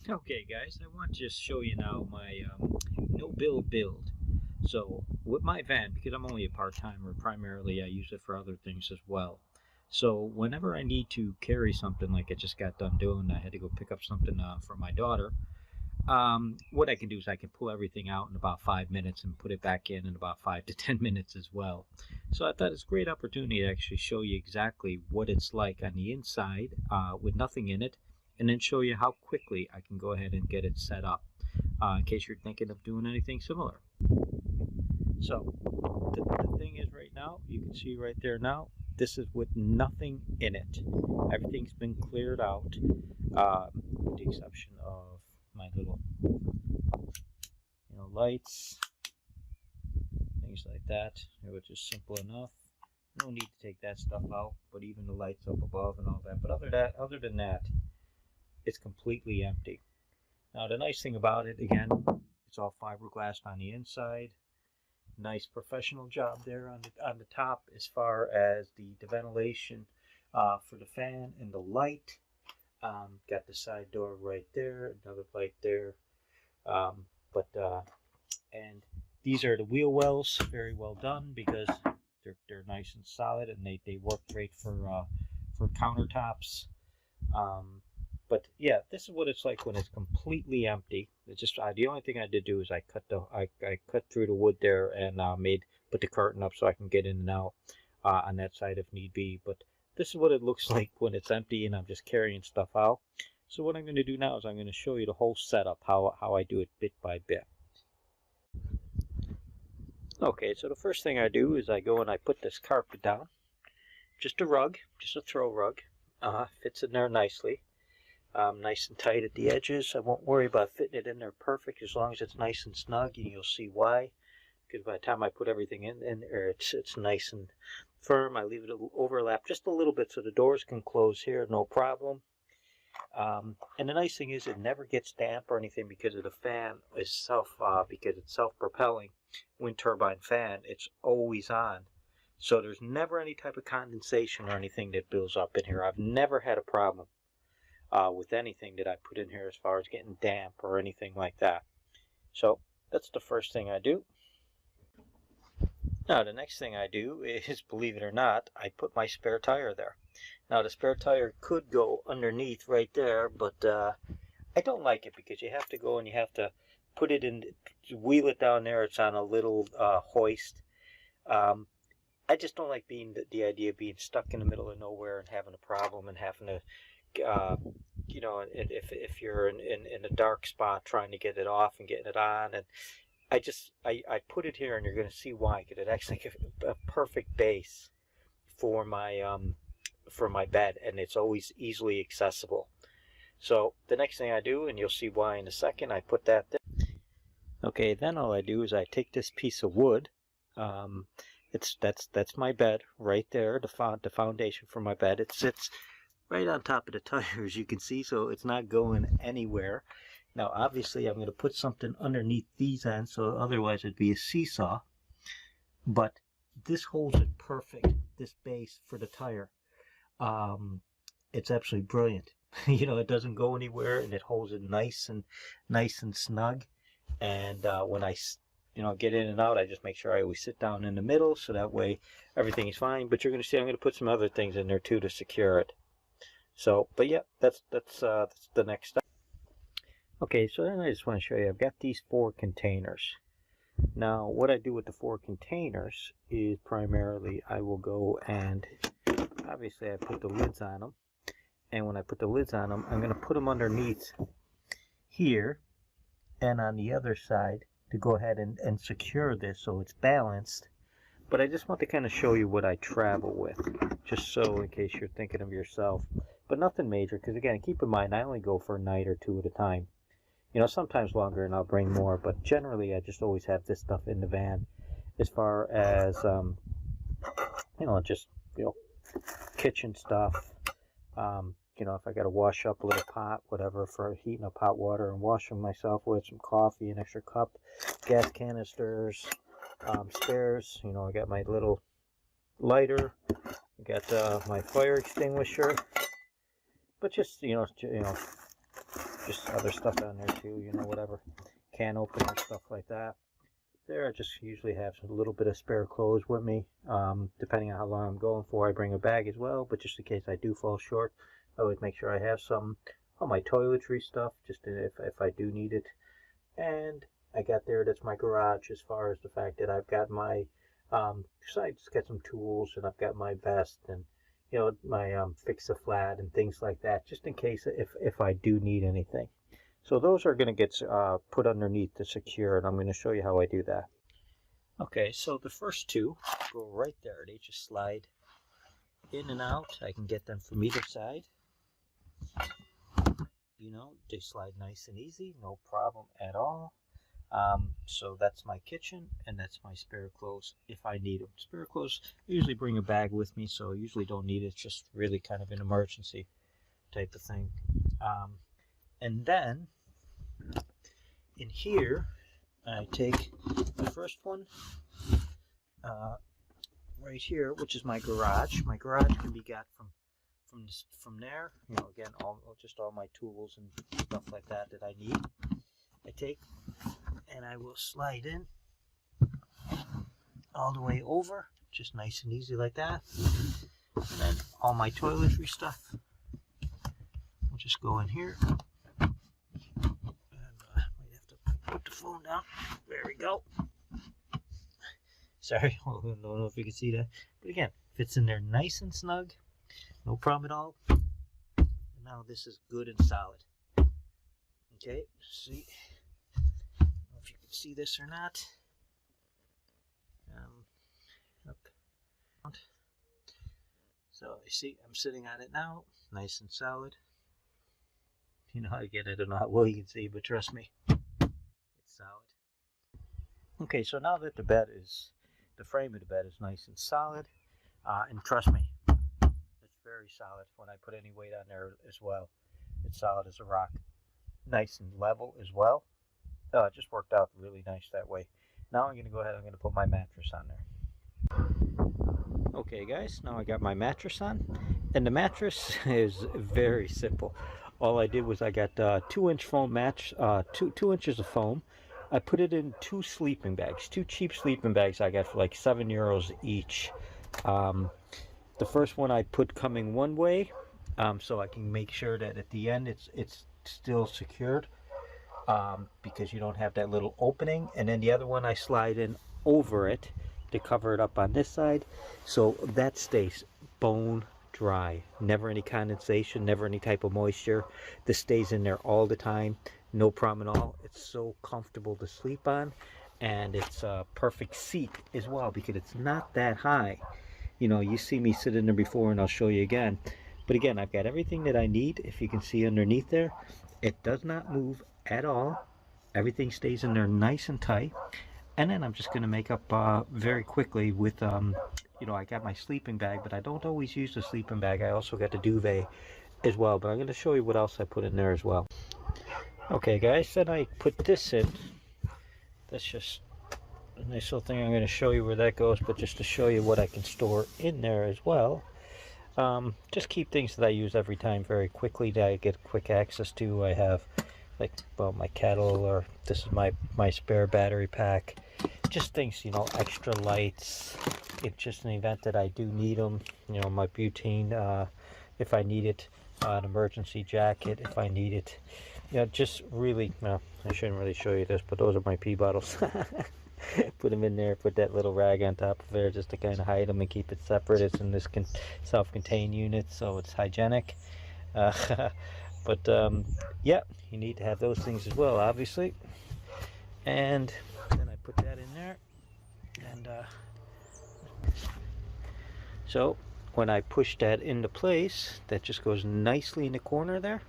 Okay guys, I want to just show you now my no-bill build. So with my van, because I'm only a part-timer, primarily I use it for other things as well. So whenever I need to carry something like I just got done doing, I had to go pick up something for my daughter. What I can do is I can pull everything out in about 5 minutes and put it back in about 5 to 10 minutes as well. So I thought it's a great opportunity to actually show you exactly what it's like on the inside with nothing in it, and then show you how quickly I can go ahead and get it set up in case you're thinking of doing anything similar. So the thing is right now, you can see right there now, this is with nothing in it. Everything's been cleared out with the exception of my little lights, things like that, which is simple enough. No need to take that stuff out, but even the lights up above and all that. But other than that, it's completely empty. Now the nice thing about it, again, it's all fiberglass on the inside. Nice professional job there on the top as far as the ventilation for the fan and the light. Got the side door right there, another light there. And these are the wheel wells, very well done because they're nice and solid, and they work great for countertops. But yeah, this is what it's like when it's completely empty. It's just the only thing I did do is I cut through the wood there and put the curtain up so I can get in and out on that side if need be. But this is what it looks like when it's empty and I'm just carrying stuff out. So what I'm going to do now is I'm going to show you the whole setup, how I do it bit by bit. Okay, so the first thing I do is I go and I put this carpet down. Just a rug, just a throw rug. Fits in there nicely. Nice and tight at the edges. I won't worry about fitting it in there perfect as long as it's nice and snug, and you'll see why. Because by the time I put everything in there, it's nice and firm. I leave it overlap just a little bit so the doors can close here, no problem. And the nice thing is it never gets damp or anything because of the fan itself, because it's self-propelling wind turbine fan. It's always on. So there's never any type of condensation or anything that builds up in here. I've never had a problem with anything that I put in here as far as getting damp or anything like that. So that's the first thing I do. Now the next thing I do is, believe it or not, I put my spare tire there. Now the spare tire could go underneath right there, but I don't like it because you have to go and you have to put it in, wheel it down there. It's on a little hoist. I just don't like the idea of being stuck in the middle of nowhere and having a problem and having to if you're in a dark spot trying to get it off and getting it on. And I put it here, and you're going to see why, because it actually gives a perfect base for my bed, and it's always easily accessible. So the next thing I do, and you'll see why in a second, I put that there. Okay, then all I do is I take this piece of wood. That's my bed right there, the foundation for my bed. It sits right on top of the tire, as you can see, so it's not going anywhere. Now obviously I'm going to put something underneath these ends, so otherwise it'd be a seesaw, but this holds it perfect, this base for the tire. It's absolutely brilliant. It doesn't go anywhere, and it holds it nice and snug. And when I get in and out, I just make sure I always sit down in the middle, so that way everything is fine. But you're going to see I'm going to put some other things in there too to secure it. So, but yeah, that's the next step. Okay, so then I just want to show you, I've got these 4 containers. Now, what I do with the 4 containers is primarily I will go and, obviously I put the lids on them. And when I put the lids on them, I'm going to put them underneath here and on the other side to go ahead and secure this so it's balanced. But I just want to kind of show you what I travel with, just so in case you're thinking of yourself. But nothing major, because again, keep in mind, I only go for a night or 2 at a time. Sometimes longer, and I'll bring more, but generally I just always have this stuff in the van as far as, kitchen stuff. If I got to wash up a little pot, whatever, for heating up hot water and washing myself with, some coffee, an extra cup, gas canisters, spares. I got my little lighter, I got my fire extinguisher, but just just other stuff down there too, you know, whatever, can opener, stuff like that. There, I just usually have a little bit of spare clothes with me. Depending on how long I'm going for, I bring a bag as well, but just in case I do fall short, I always make sure I have some. All my toiletry stuff, just if I do need it. And I got there, that's my garage, as far as the fact that I've got my, so I just got some tools, and I've got my vest, and, you know, my fix-a-flat and things like that, just in case if I do need anything. So those are going to get put underneath to secure, and I'm going to show you how I do that. Okay, so the first two go right there. They just slide in and out. I can get them from either side. You know, they slide nice and easy, no problem at all. So that's my kitchen, and that's my spare clothes if I need them. Spare clothes, I usually bring a bag with me, so I usually don't need it. It's just really kind of an emergency type of thing. And then in here, I take the first one right here, which is my garage. My garage can be got from there. You know, again, just all my tools and stuff like that I need. I take and I will slide in all the way over, just nice and easy like that. And then all my toiletry stuff will just go in here. And might have to put the phone down. There we go. Sorry, I don't know if you can see that. But again, fits in there nice and snug. No problem at all. And now this is good and solid. Okay, see. I don't know if you can see this or not. Up. So you see, I'm sitting on it now, nice and solid. You know, again, I don't know how well you can see, but trust me, it's solid. Okay, so now that the frame of the bed is nice and solid, and trust me, it's very solid. When I put any weight on there as well, it's solid as a rock. Nice and level as well. It just worked out really nice that way. Now I'm going to go ahead, I'm going to put my mattress on there. Okay guys, now I got my mattress on, and the mattress is very simple. All I did was I got 2-inch foam match, 2 inches of foam. I put it in 2 sleeping bags, 2 cheap sleeping bags I got for like €7 each. The first one I put coming one way, so I can make sure that at the end it's still secured, because you don't have that little opening. And then the other one I slide in over it to cover it up on this side, so that stays bone dry. Never any condensation, never any type of moisture. This stays in there all the time, no problem at all. It's so comfortable to sleep on, and it's a perfect seat as well because it's not that high. You know, you see me sit in there before, and I'll show you again. But again, I've got everything that I need. If you can see underneath there, it does not move at all. Everything stays in there nice and tight. And then I'm just going to make up very quickly with, you know, I got my sleeping bag, but I don't always use the sleeping bag. I also got the duvet as well, but I'm going to show you what else I put in there as well. Okay guys, then I put this in. That's just a nice little thing. I'm going to show you where that goes, but just to show you what I can store in there as well. Just keep things that I use every time very quickly that I get quick access to. I have, like, well, my kettle, or this is my spare battery pack. Just things, you know, extra lights, if just an event that I do need them. You know, my butane, if I need it, an emergency jacket if I need it. You know, just really, well, I shouldn't really show you this, but those are my pee bottles. Put them in there, put that little rag on top of there just to kind of hide them and keep it separate. It's in this self-contained unit, so it's hygienic. But yeah, you need to have those things as well, obviously. And then I put that in there, and so when I push that into place, that just goes nicely in the corner there.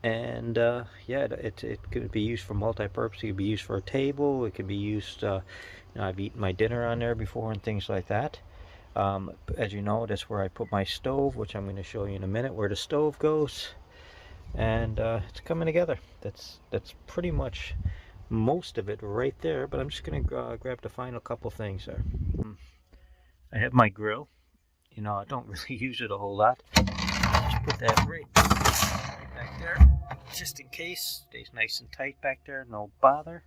And yeah, it could be used for multi-purpose. It could be used for a table. It could be used, you know, I've eaten my dinner on there before and things like that. As you know, that's where I put my stove, which I'm going to show you in a minute where the stove goes. And it's coming together. That's pretty much most of it right there, but I'm just going to grab the final couple things there. I have my grill. You know, I don't really use it a whole lot. Just put that right back there, just in case. Stays nice and tight back there, no bother.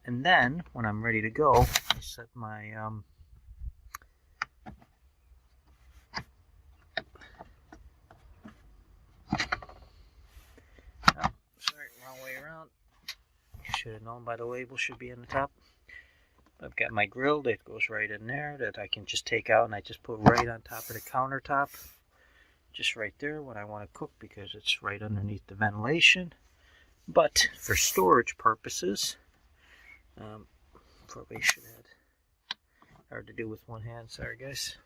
And then, when I'm ready to go, I set my, sorry, wrong way around. Should have known by the label, should be on the top. I've got my grill that goes right in there that I can just take out, and I just put right on top of the countertop. Just right there when I want to cook, because it's right underneath the ventilation. But for storage purposes, probably should have, hard to do with one hand, sorry guys.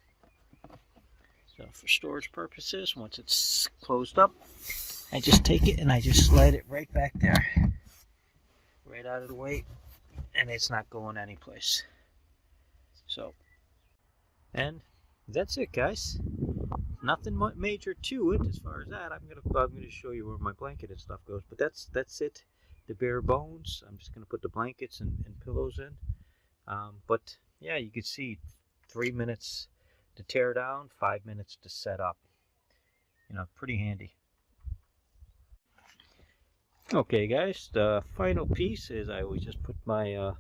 So for storage purposes, once it's closed up, I just take it and I just slide it right back there, right out of the way, and it's not going anyplace. So, and that's it, guys. Nothing major to it as far as that. I'm gonna show you where my blanket and stuff goes, but that's it. The bare bones. I'm just gonna put the blankets and pillows in. But yeah, you can see 3 minutes to tear down, 5 minutes to set up. You know, pretty handy. Okay, guys, the final piece is I always just put my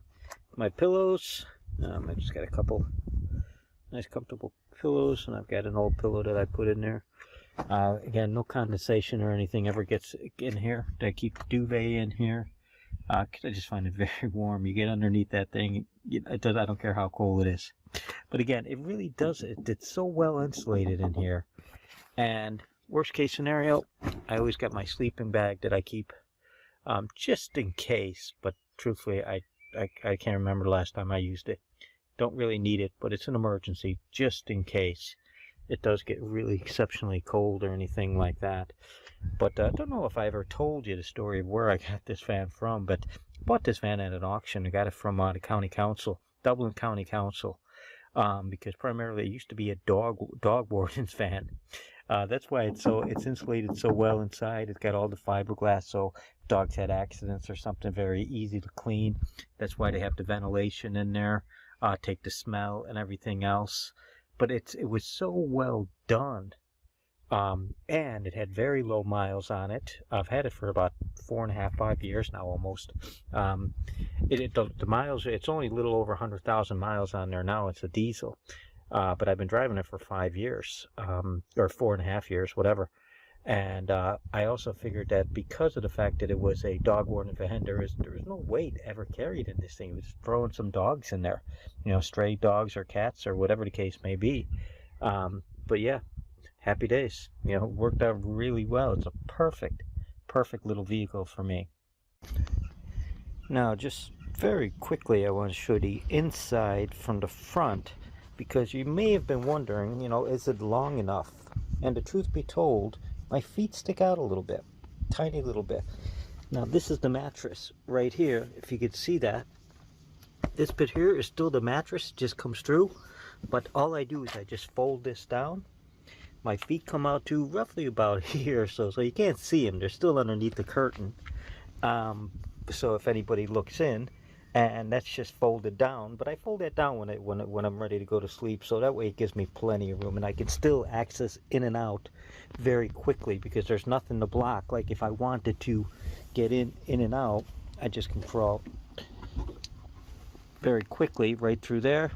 my pillows. I just got a couple nice comfortable pillows, and I've got an old pillow that I put in there. Again, no condensation or anything ever gets in here. I keep the duvet in here because I just find it very warm. You get underneath that thing, I don't care how cold it is. But again, it really does. It's so well insulated in here. And worst case scenario, I always got my sleeping bag that I keep just in case. But truthfully, I can't remember the last time I used it. Don't really need it, but it's an emergency just in case it does get really exceptionally cold or anything like that. But I don't know if I ever told you the story of where I got this van from, but I bought this van at an auction. I got it from the county council, Dublin County Council, because primarily it used to be a dog warden's van. That's why it's insulated so well inside. It's got all the fiberglass, so dogs had accidents or something, very easy to clean. That's why they have the ventilation in there. Take the smell and everything else, but it was so well done, and it had very low miles on it. I've had it for about 4.5, 5 years now almost. The miles, it's only a little over 100,000 miles on there now. It's a diesel, but I've been driving it for 5 years, or 4.5 years, whatever. And I also figured that because of the fact that it was a dog warden van, there was no weight ever carried in this thing. It was throwing some dogs in there, you know, stray dogs or cats or whatever the case may be. But yeah, happy days. You know, it worked out really well. It's a perfect little vehicle for me. Now, just very quickly, I want to show the inside from the front, because you may have been wondering, you know, is it long enough? And the truth be told, my feet stick out a little bit, tiny little bit. Now this is the mattress right here, if you could see that. This bit here is still the mattress, just comes through. But all I do is I just fold this down. My feet come out to roughly about here or so you can't see them. They're still underneath the curtain. So if anybody looks in, and that's just folded down, but I fold that down when I'm ready to go to sleep, so that way it gives me plenty of room, and I can still access in and out very quickly because there's nothing to block. Like if I wanted to get in and out, I just can crawl very quickly right through there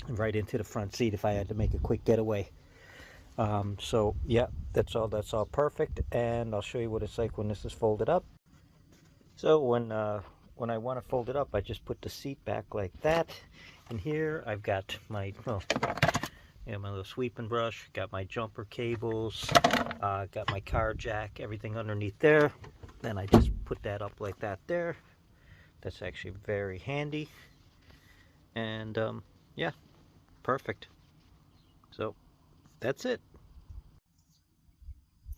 and right into the front seat if I had to make a quick getaway. So yeah, that's all perfect, and I'll show you what it's like when this is folded up. So when I want to fold it up, I just put the seat back like that. And here I've got my, my little sweeping brush, got my jumper cables, got my car jack, everything underneath there. Then I just put that up like that there. That's actually very handy. And yeah, perfect. So that's it.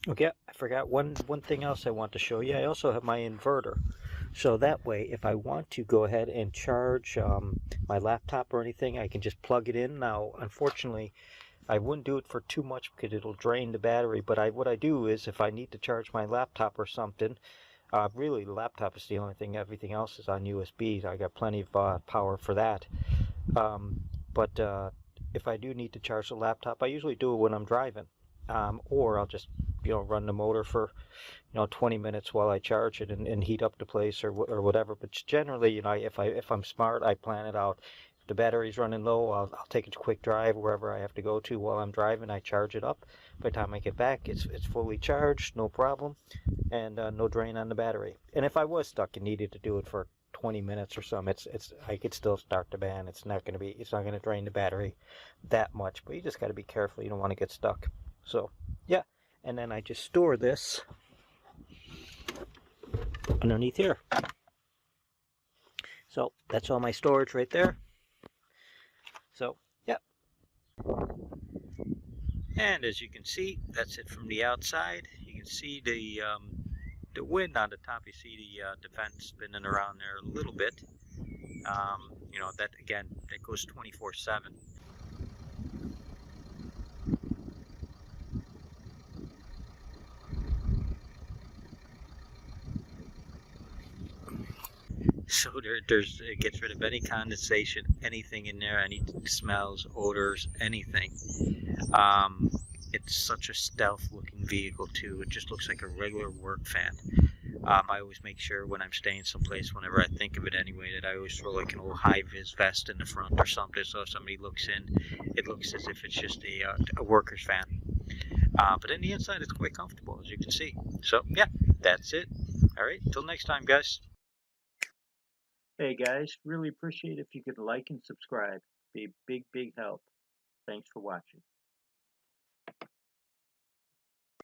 Okay, I forgot one thing else I want to show you. I also have my inverter. So that way, if I want to go ahead and charge my laptop or anything, I can just plug it in. Now, unfortunately, I wouldn't do it for too much because it'll drain the battery. But what I do is, if I need to charge my laptop or something, really the laptop is the only thing. Everything else is on USB. I got plenty of power for that. But if I do need to charge the laptop, I usually do it when I'm driving. or I'll just run the motor for 20 minutes while I charge it and heat up the place or whatever. But generally, if I'm smart, I plan it out. If the battery's running low, I'll take a quick drive wherever I have to go to while I'm driving. I charge it up. By the time I get back, it's fully charged, no problem, and no drain on the battery. And if I was stuck and needed to do it for 20 minutes or something, I could still start the van. It's not going to drain the battery that much, but you just got to be careful. You don't want to get stuck. So yeah, and then I just store this underneath here. So that's all my storage right there. So yeah, and as you can see, that's it from the outside. You can see the wind on the top. You see the vent spinning around there a little bit. That again, that goes 24/7. So it gets rid of any condensation, anything in there, any smells, odors, anything. It's such a stealth-looking vehicle too. It just looks like a regular work van. I always make sure when I'm staying someplace, whenever I think of it anyway, that I always throw like an old high-vis vest in the front or something, so if somebody looks in, it looks as if it's just a worker's van. But in the inside, it's quite comfortable, as you can see. So yeah, that's it. All right, until next time, guys. Hey guys, really appreciate if you could like and subscribe. Be a big help. Thanks for watching.